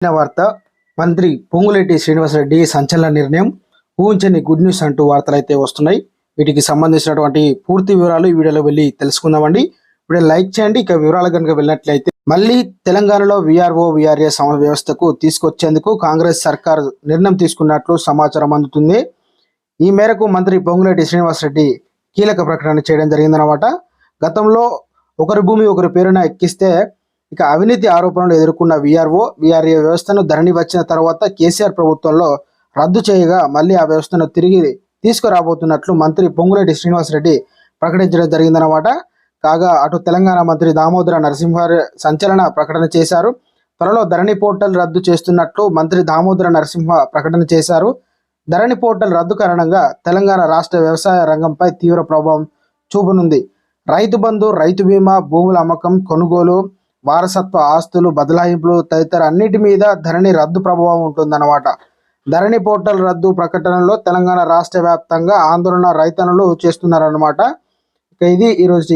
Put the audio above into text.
వార్త మంత్రి పొంగులేటి శ్రీనివాసరెడ్డి సంచలన నిర్ణయం, ఊహించని గుడ్ న్యూస్ అంటూ వార్తలు అయితే వస్తున్నాయి. వీటికి సంబంధించినటువంటి పూర్తి వివరాలు ఈ వీడియోలో వెళ్ళి తెలుసుకుందామండి. ఇప్పుడు లైక్ చేయండి. ఇక వివరాలు కనుక వెళ్ళినట్లయితే, మళ్ళీ తెలంగాణలో విఆర్ఓ విఆర్ఏ వ్యవస్థకు తీసుకొచ్చేందుకు కాంగ్రెస్ సర్కార్ నిర్ణయం తీసుకున్నట్లు సమాచారం అందుతుంది. ఈ మేరకు మంత్రి పొంగులేటి శ్రీనివాసరెడ్డి కీలక ప్రకటన చేయడం జరిగిందన్నమాట. గతంలో ఒకరి భూమి ఒకరి పేరున ఎక్కిస్తే ఇక అవినీతి ఆరోపణలు ఎదుర్కొన్న విఆర్ఓ విఆర్ఏ వ్యవస్థను ధరణి వచ్చిన తర్వాత కేసీఆర్ ప్రభుత్వంలో రద్దు చేయగా మళ్ళీ ఆ వ్యవస్థను తిరిగి తీసుకురాబోతున్నట్లు మంత్రి పొంగులేటి శ్రీనివాసరెడ్డి ప్రకటించడం జరిగిందన్నమాట. కాగా అటు తెలంగాణ మంత్రి దామోదర నరసింహ సంచలన ప్రకటన చేశారు. త్వరలో ధరణి పోర్టల్ రద్దు చేస్తున్నట్లు మంత్రి దామోదర నరసింహ ప్రకటన చేశారు. ధరణి పోర్టల్ రద్దు కారణంగా తెలంగాణ రాష్ట్ర వ్యవసాయ రంగంపై తీవ్ర ప్రభావం చూపనుంది. రైతు బంధు, రైతు బీమా, భూముల అమ్మకం, కొనుగోలు, వారసత్వ ఆస్తులు బదలాయింపులు తదితర అన్నిటి మీద ధరణి రద్దు ప్రభావం ఉంటుందన్నమాట. ధరణి పోర్టల్ రద్దు ప్రకటనలో తెలంగాణ రాష్ట్ర వ్యాప్తంగా ఆందోళన రైతన్నులు చేస్తున్నారన్నమాట. ఇక ఇది ఈరోజు